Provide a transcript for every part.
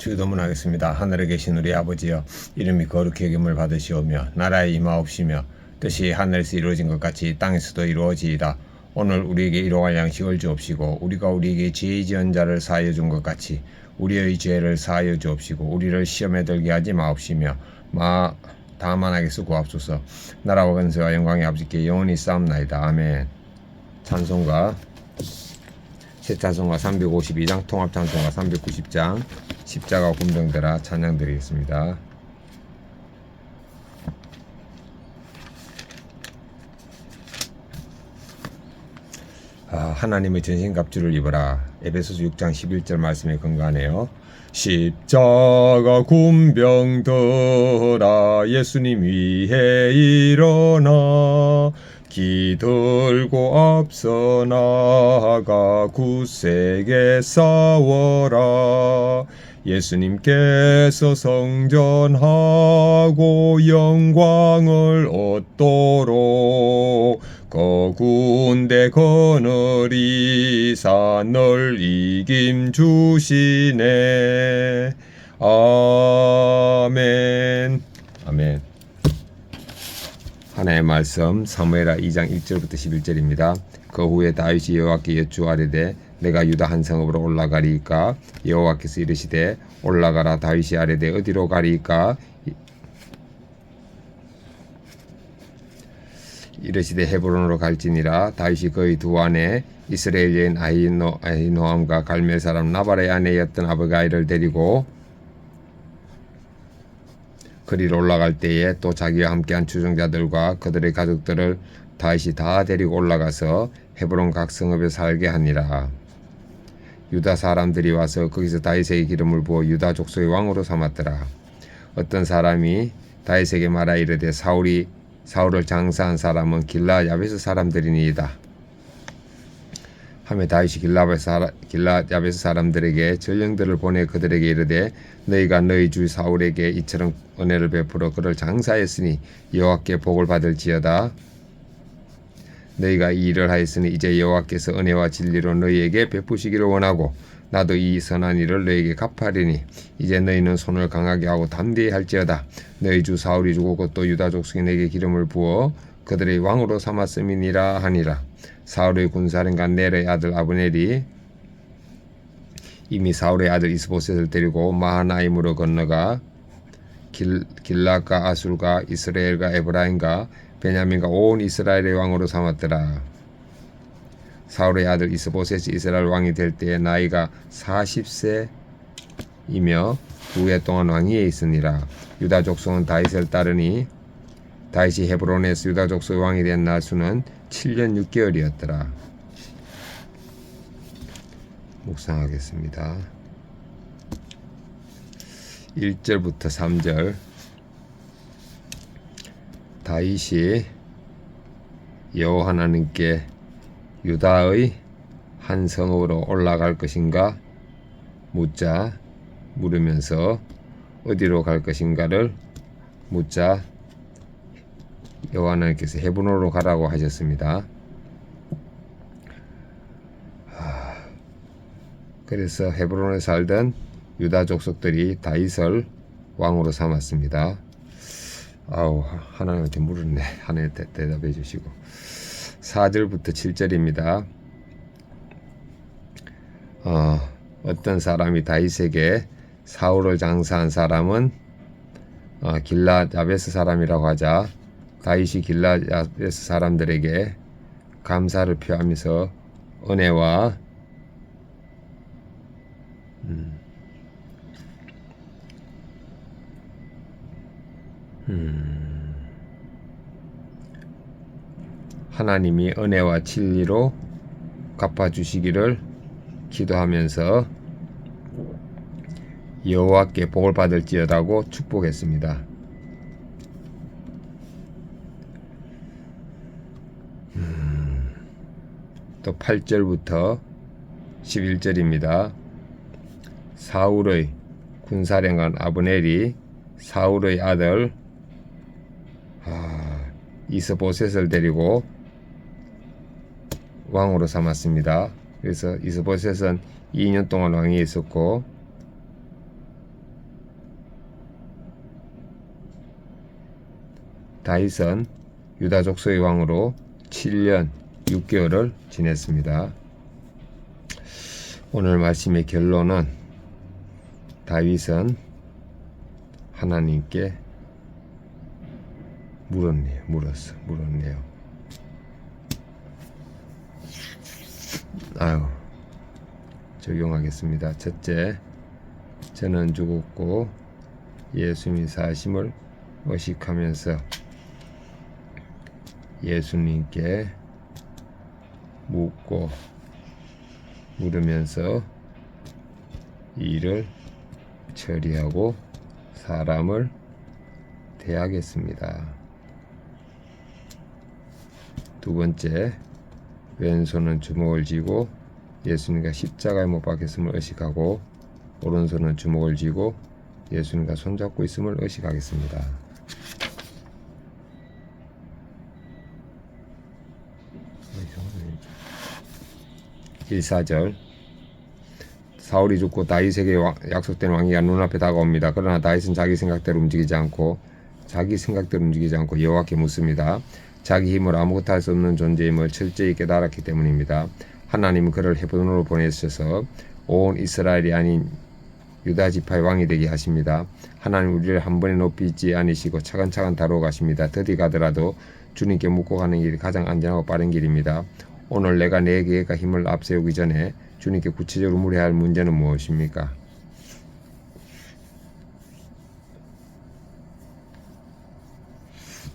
주도문하겠습니다. 하늘에 계신 우리 아버지여, 이름이 거룩히 여김을 받으시오며 나라에 임하옵시며 뜻이 하늘에서 이루어진 것 같이 땅에서도 이루어지이다. 오늘 우리에게 일용할 양식을 주옵시고 우리가 우리에게 죄 지은 자를 사하여 준 것 같이 우리의 죄를 사하여 주옵시고 우리를 시험에 들게 하지 마옵시며 다만하게서 구하옵소서. 나라와 권세와 영광이 아버지께 영원히 싸움나이다. 아멘. 찬송가 새 찬송가 352장, 통합 찬송가 390장, 십자가 군병들아 찬양 드리겠습니다. 하나님의 전신갑주를 입어라. 에베소서 6장 11절 말씀에 근거하네요. 십자가 군병들아 예수님 위해 일어나 기들고 앞서 나아가 굳세게 싸워라. 예수님께서 성전하고 영광을 얻도록 거군대 거느리사 널 이김 주시네. 아멘. 아멘. 하나의 말씀 사무엘하 2장 1절부터 11절입니다. 그 후에 다윗이 여호와께 여쭈아뢰되 내가 유다 한 성읍으로 올라가리이까? 여호와께서 이르시되 올라가라. 다윗이 아뢰되 어디로 가리이까? 이르시되 헤브론으로 갈지니라. 다윗이 그의 두 아내 이스라엘 여인 아히노암과 갈멜 사람 나발의 아내였던 아비가일을 데리고 그리로 올라갈 때에 또 자기와 함께한 추종자들과 그들의 가족들을 다윗이 다 데리고 올라가서 헤브론 각 성읍에 살게 하니라. 유다 사람들이 와서 거기서 다윗에게 기름을 부어 유다 족속의 왕으로 삼았더라. 어떤 사람이 다윗에게 말하 이르되 사울을 장사한 사람은 길라 야베스 사람들이니이다. 하며 다윗이 길라 야베스 사람들에게 전령들을 보내 그들에게 이르되 너희가 너희 주 사울에게 이처럼 은혜를 베풀어 그를 장사했으니 여호와께 복을 받을지어다. 너희가 이 일을 하였으니 이제 여호와께서 은혜와 진리로 너희에게 베푸시기를 원하고 나도 이 선한 일을 너희에게 갚하리니 이제 너희는 손을 강하게 하고 담대히 할지어다. 너희 주 사울이 죽었고 또 유다 족속이 내게 기름을 부어 그들의 왕으로 삼았음이니라 하니라. 사울의 군사령관 넬의 아들 아브넬이 이미 사울의 아들 이스보셋을 데리고 마하나임으로 건너가 길lad과 아술과 이스라엘과 에브라임과 베냐민과 온 이스라엘의 왕으로 삼았더라. 사울의 아들 이스보셋이 이스라엘 왕이 될 때에 나이가 40세이며 9해 동안 왕위에 있으니라. 유다 족속은 다윗을 따르니 다윗이 헤브론에서 유다 족속의 왕이 된 날수는 7년 6개월이었더라. 묵상하겠습니다. 1절부터 3절. 다윗이 여호와 하나님께 유다의 한 성읍으로 올라갈 것인가 물으면서 어디로 갈 것인가를 묻자 여호와 하나님께서 헤브론으로 가라고 하셨습니다. 그래서 헤브론에 살던 유다 족속들이 다윗을 왕으로 삼았습니다. 하나님한테 물었네. 하나님 대답해 주시고 4절부터 7절입니다. 어떤 사람이 다윗에게 사울을 장사한 사람은 길랏 야베스 사람이라고 하자 다윗이 길랏 야베스 사람들에게 감사를 표하면서 은혜와 하나님이 은혜와 진리로 갚아주시기를 기도하면서 여호와께 복을 받을지어다고 축복했습니다. 또 8절부터 11절입니다. 사울의 군사령관 아브넬이 사울의 아들 이스보셋을 데리고 왕으로 삼았습니다. 그래서 이스보셋은 2년 동안 왕위에 있었고 다윗은 유다 족속의 왕으로 7년 6개월을 지냈습니다. 오늘 말씀의 결론은 다윗은 하나님께 물었네요. 적용하겠습니다. 첫째, 저는 죽었고 예수님이 사심을 의식하면서 예수님께 물으면서 일을 처리하고 사람을 대하겠습니다. 두 번째, 왼손은 주먹을 쥐고 예수님과 십자가에 못 박혔음을 의식하고 오른손은 주먹을 쥐고 예수님과 손잡고 있음을 의식하겠습니다. 1~4절 사울이 죽고 다윗에게 약속된 왕위가 눈앞에 다가옵니다. 그러나 다윗은 자기 생각대로 움직이지 않고 여호와께 묻습니다. 자기 힘으로 아무것도 할 수 없는 존재임을 철저히 깨달았기 때문입니다. 하나님은 그를 헤브론으로 보내셔서 온 이스라엘이 아닌 유다 지파의 왕이 되게 하십니다. 하나님 우리를 한 번에 높이지 않으시고 차근차근 다루어 가십니다. 더디 가더라도 주님께 묻고 가는 길이 가장 안전하고 빠른 길입니다. 오늘 내가 내 계획과 힘을 앞세우기 전에 주님께 구체적으로 물어야 할 문제는 무엇입니까?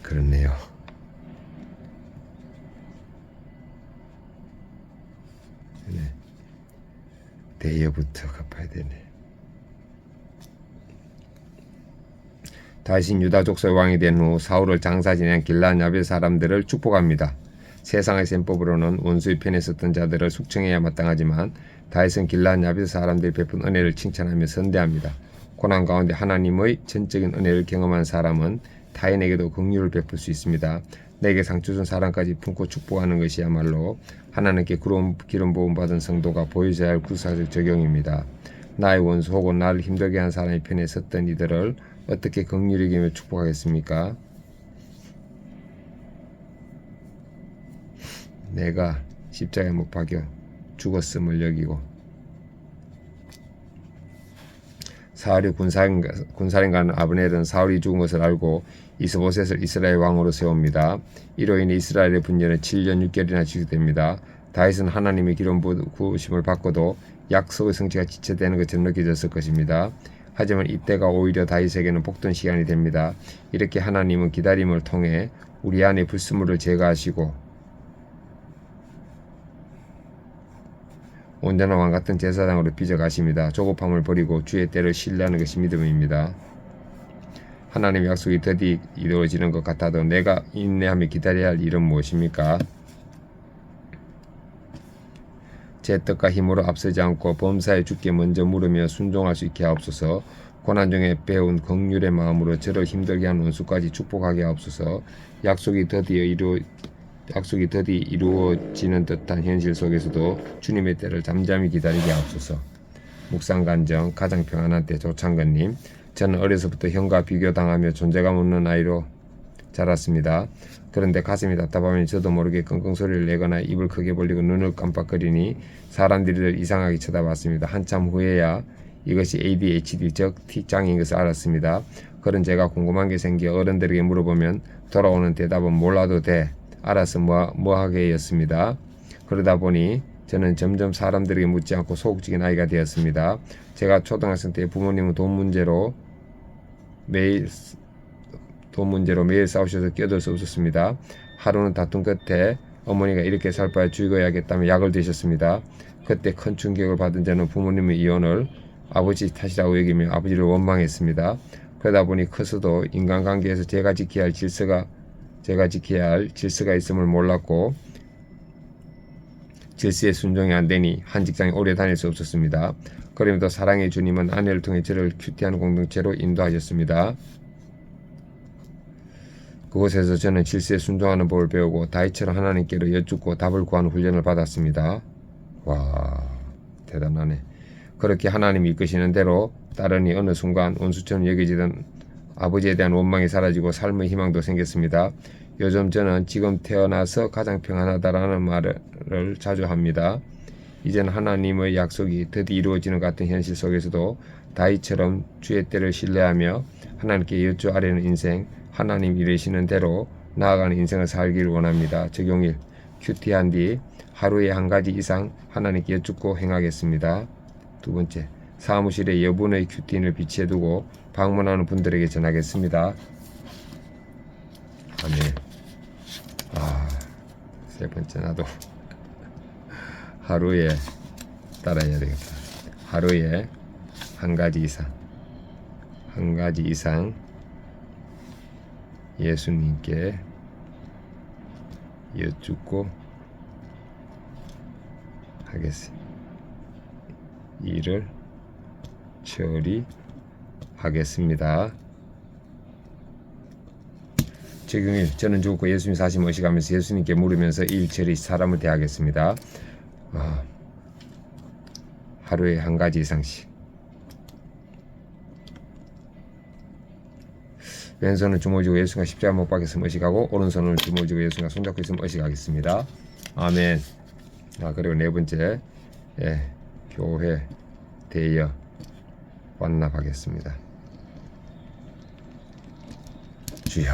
그렇네요. 대여부터 갚아야 되네. 다윗은 유다 족속의 왕이 된 후 사울을 장사 지낸 길르앗 야벳 사람들을 축복합니다. 세상의 셈법으로는 원수의 편에 섰던 자들을 숙청해야 마땅하지만 다윗은 길르앗 야벳 사람들이 베푼 은혜를 칭찬하며 선대합니다. 고난 가운데 하나님의 전적인 은혜를 경험한 사람은 타인에게도 긍휼을 베풀 수 있습니다. 내게 상처 준 사람까지 품고 축복하는 것이야말로 하나님께 기름 부음 받은 성도가 보여줘야 할 구사적 적용입니다. 나의 원수 혹은 나를 힘들게 한 사람의 편에 섰던 이들을 어떻게 긍휼히 여기며 축복하겠습니까? 내가 십자가에 못 박여 죽었음을 여기고 사울이 군사령관 아브넬은 사울이 죽은 것을 알고 이스보셋을 이스라엘 왕으로 세웁니다. 이로 인해 이스라엘의 분열은 7년 6개월이나 지속됩니다. 다윗은 하나님의 기름 부으심을 받고도 약속의 성취가 지체되는 것처럼 느껴졌을 것입니다. 하지만 이때가 오히려 다윗에게는 복된 시간이 됩니다. 이렇게 하나님은 기다림을 통해 우리 안의 불순물을 제거하시고 온전한 왕같은 제사장으로 빚어가십니다. 조급함을 버리고 주의 때를 신뢰하는 것이 믿음입니다. 하나님의 약속이 드디어 이루어지는 것 같아도 내가 인내하며 기다려야 할 일은 무엇입니까? 제 뜻과 힘으로 앞서지 않고 범사에 주께 먼저 물으며 순종할 수 있게 하옵소서. 고난 중에 배운 긍휼의 마음으로 저를 힘들게 한 원수까지 축복하게 하옵소서. 약속이 드디어 이루어지는 듯한 현실 속에서도 주님의 때를 잠잠히 기다리게 하옵소서. 묵상간정 가장 평안한 때 조창근님, 저는 어려서부터 형과 비교당하며 존재감 없는 아이로 자랐습니다. 그런데 가슴이 답답하면 저도 모르게 끙끙 소리를 내거나 입을 크게 벌리고 눈을 깜빡거리니 사람들이 이상하게 쳐다봤습니다. 한참 후에야 이것이 ADHD 즉 T장애인 것을 알았습니다. 그런 제가 궁금한 게 생겨 어른들에게 물어보면 돌아오는 대답은 몰라도 돼. 알아서 뭐하게였습니다. 그러다 보니 저는 점점 사람들에게 묻지 않고 소극적인 아이가 되었습니다. 제가 초등학생 때 부모님은 돈 문제로 매일 싸우셔서 끼어들 수 없었습니다. 하루는 다툼 끝에 어머니가 이렇게 살 바에 죽어야겠다며 약을 드셨습니다. 그때 큰 충격을 받은 저는 부모님의 이혼을 아버지 탓이라고 여기며 아버지를 원망했습니다. 그러다 보니 커서도 인간관계에서 제가 지켜야 할 질서가 있음을 몰랐고 질서에 순종이 안 되니 한 직장에 오래 다닐 수 없었습니다. 그럼에도 사랑의 주님은 아내를 통해 저를 큐티한 공동체로 인도하셨습니다. 그곳에서 저는 질서에 순종하는 법을 배우고 다윗처럼 하나님께로 여쭙고 답을 구하는 훈련을 받았습니다. 와, 대단하네. 그렇게 하나님이 이끄시는 대로 따르니 어느 순간 원수처럼 여겨지던 아버지에 대한 원망이 사라지고 삶의 희망도 생겼습니다. 요즘 저는 지금 태어나서 가장 평안하다라는 말을 자주 합니다. 이젠 하나님의 약속이 드디어 이루어지는 것 같은 현실 속에서도 다윗처럼 주의 때를 신뢰하며 하나님께 여쭈아뢰는 인생, 하나님 이르시는 대로 나아가는 인생을 살기를 원합니다. 적용일, 큐티한 뒤 하루에 한 가지 이상 하나님께 여쭙고 행하겠습니다. 두 번째, 사무실에 여분의 큐티인을 비치해두고 방문하는 분들에게 전하겠습니다. 아멘. 세 번째, 나도 하루에 따라해야 되겠다. 하루에 한 가지 이상 예수님께 여쭙고 하겠습니다. 일을 처리하겠습니다. 적용일, 저는 죽고 예수님 사심 의식하면서 예수님께 물으면서 일 처리 사람을 대하겠습니다. 하루에 한 가지 이상씩. 왼손을 주먹 쥐고 예수가 십자가 못 박혔음을 의식하고 오른손을 주먹 쥐고 예수가 손잡고 있음을 의식하겠습니다. 아멘. 그리고 네 번째, 교회 대여 완납하겠습니다. 주여